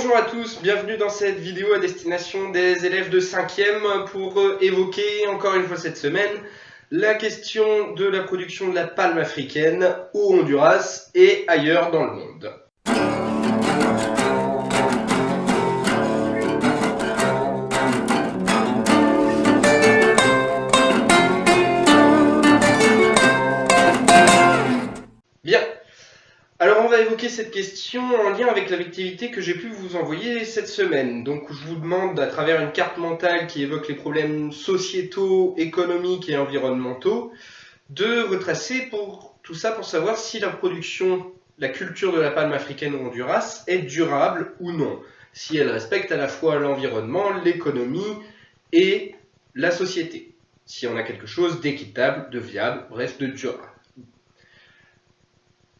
Bonjour à tous, bienvenue dans cette vidéo à destination des élèves de 5e pour évoquer encore une fois cette semaine la question de la production de la palme africaine au Honduras et ailleurs dans le monde. Bien. Alors on va évoquer cette question en lien avec l'activité que j'ai pu vous envoyer cette semaine. Donc je vous demande à travers une carte mentale qui évoque les problèmes sociétaux, économiques et environnementaux de retracer pour tout ça pour savoir si la production, la culture de la palme africaine au Honduras est durable ou non. Si elle respecte à la fois l'environnement, l'économie et la société. Si on a quelque chose d'équitable, de viable, bref de durable.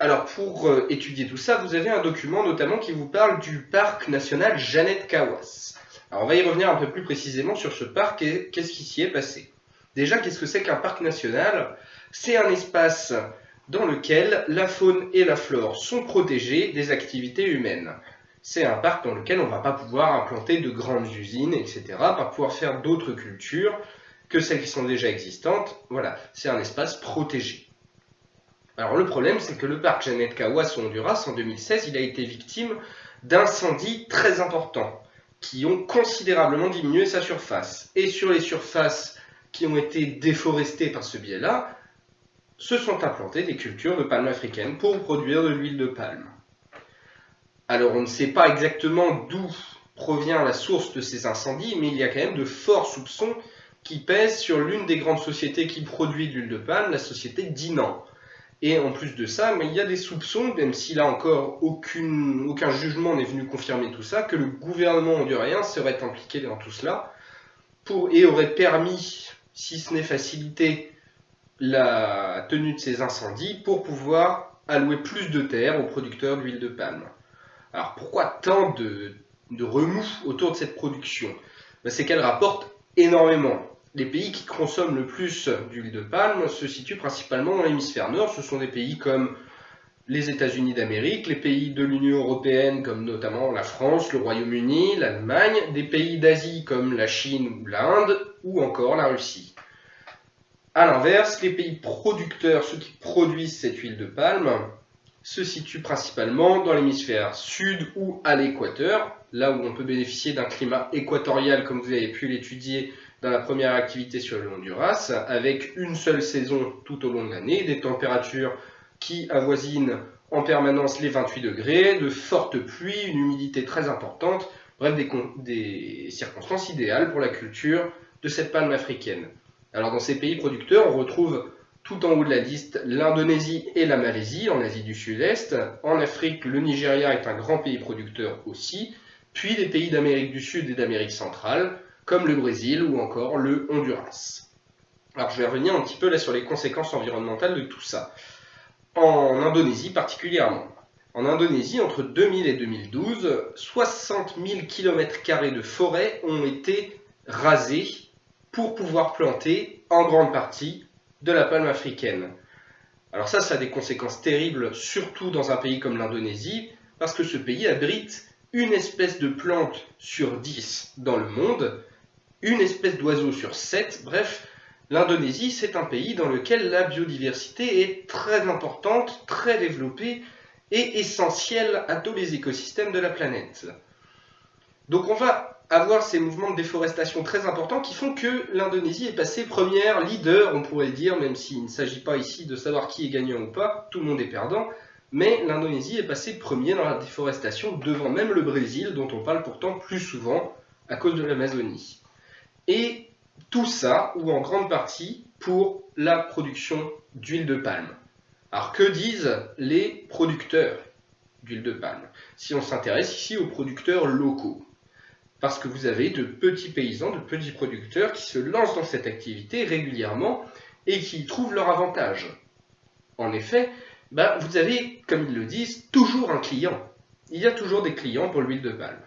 Alors pour étudier tout ça, vous avez un document notamment qui vous parle du parc national Jeannette Kawas. Alors on va y revenir un peu plus précisément sur ce parc et qu'est-ce qui s'y est passé. Déjà, qu'est-ce que c'est qu'un parc national? C'est un espace dans lequel la faune et la flore sont protégées des activités humaines. C'est un parc dans lequel on ne va pas pouvoir implanter de grandes usines, etc., pas pouvoir faire d'autres cultures que celles qui sont déjà existantes. Voilà, c'est un espace protégé. Alors le problème, c'est que le parc Jeannette Kawas au Honduras, en 2016, il a été victime d'incendies très importants qui ont considérablement diminué sa surface. Et sur les surfaces qui ont été déforestées par ce biais-là, se sont implantées des cultures de palme africaine pour produire de l'huile de palme. Alors on ne sait pas exactement d'où provient la source de ces incendies, mais il y a quand même de forts soupçons qui pèsent sur l'une des grandes sociétés qui produit de l'huile de palme, la société Dinan. Et en plus de ça, il y a des soupçons, même si là encore aucun jugement n'est venu confirmer tout ça, que le gouvernement hondurien serait impliqué dans tout cela et aurait permis, si ce n'est facilité, la tenue de ces incendies pour pouvoir allouer plus de terres aux producteurs d'huile de palme. Alors pourquoi tant de remous autour de cette production? C'est qu'elle rapporte énormément. Les pays qui consomment le plus d'huile de palme se situent principalement dans l'hémisphère nord. Ce sont des pays comme les États-Unis d'Amérique, les pays de l'Union européenne comme notamment la France, le Royaume-Uni, l'Allemagne, des pays d'Asie comme la Chine ou l'Inde, ou encore la Russie. A l'inverse, les pays producteurs, ceux qui produisent cette huile de palme, se situent principalement dans l'hémisphère sud ou à l'équateur, là où on peut bénéficier d'un climat équatorial comme vous avez pu l'étudier dans la première activité sur le Honduras, avec une seule saison tout au long de l'année, des températures qui avoisinent en permanence les 28 degrés, de fortes pluies, une humidité très importante, bref des circonstances idéales pour la culture de cette palme africaine. Alors dans ces pays producteurs, on retrouve tout en haut de la liste l'Indonésie et la Malaisie en Asie du Sud-Est. En Afrique, le Nigeria est un grand pays producteur aussi, puis des pays d'Amérique du Sud et d'Amérique centrale, comme le Brésil ou encore le Honduras. Alors je vais revenir un petit peu là sur les conséquences environnementales de tout ça. En Indonésie particulièrement. En Indonésie, entre 2000 et 2012, 60 000 km² de forêt ont été rasés pour pouvoir planter en grande partie de la palme africaine. Alors ça a des conséquences terribles, surtout dans un pays comme l'Indonésie, parce que ce pays abrite une espèce de plante sur 10 dans le monde, une espèce d'oiseau sur 7, bref, l'Indonésie c'est un pays dans lequel la biodiversité est très importante, très développée et essentielle à tous les écosystèmes de la planète. Donc on va avoir ces mouvements de déforestation très importants qui font que l'Indonésie est passée première, leader, on pourrait dire, même s'il ne s'agit pas ici de savoir qui est gagnant ou pas, tout le monde est perdant, mais l'Indonésie est passée premier dans la déforestation devant même le Brésil, dont on parle pourtant plus souvent à cause de l'Amazonie. Et tout ça, ou en grande partie, pour la production d'huile de palme. Alors que disent les producteurs d'huile de palme? Si on s'intéresse ici aux producteurs locaux. Parce que vous avez de petits paysans, de petits producteurs qui se lancent dans cette activité régulièrement et qui y trouvent leur avantage. En effet, vous avez, comme ils le disent, toujours un client. Il y a toujours des clients pour l'huile de palme.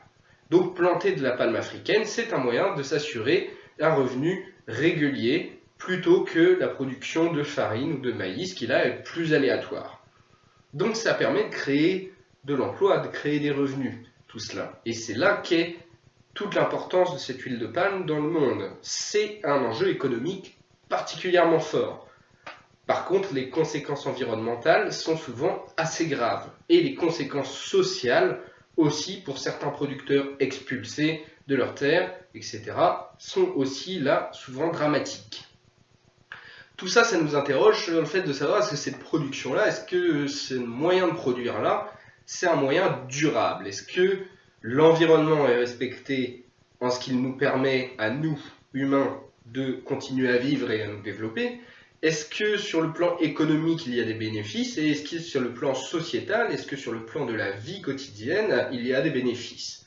Donc planter de la palme africaine, c'est un moyen de s'assurer un revenu régulier plutôt que la production de farine ou de maïs qui là est plus aléatoire. Donc ça permet de créer de l'emploi, de créer des revenus. tout cela. Et c'est là qu'est toute l'importance de cette huile de palme dans le monde. C'est un enjeu économique particulièrement fort. Par contre, les conséquences environnementales sont souvent assez graves. Et les conséquences sociales aussi pour certains producteurs expulsés de leurs terres, etc., sont aussi là souvent dramatiques. Tout ça, ça nous interroge sur le fait de savoir est-ce que cette production-là, est-ce que ce moyen de produire-là, c'est un moyen durable? Est-ce que l'environnement est respecté en ce qu'il nous permet à nous, humains, de continuer à vivre et à nous développer? Est-ce que sur le plan économique, il y a des bénéfices? Et est-ce que sur le plan sociétal, est-ce que sur le plan de la vie quotidienne, il y a des bénéfices?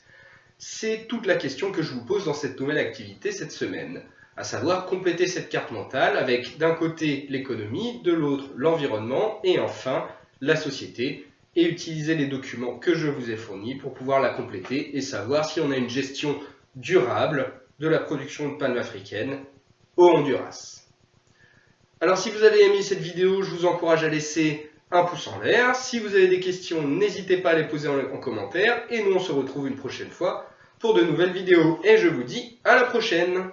C'est toute la question que je vous pose dans cette nouvelle activité cette semaine, à savoir compléter cette carte mentale avec d'un côté l'économie, de l'autre l'environnement et enfin la société, et utiliser les documents que je vous ai fournis pour pouvoir la compléter et savoir si on a une gestion durable de la production de palme africaine au Honduras. Alors si vous avez aimé cette vidéo, je vous encourage à laisser un pouce en l'air. Si vous avez des questions, n'hésitez pas à les poser en commentaire. Et nous on se retrouve une prochaine fois pour de nouvelles vidéos. Et je vous dis à la prochaine!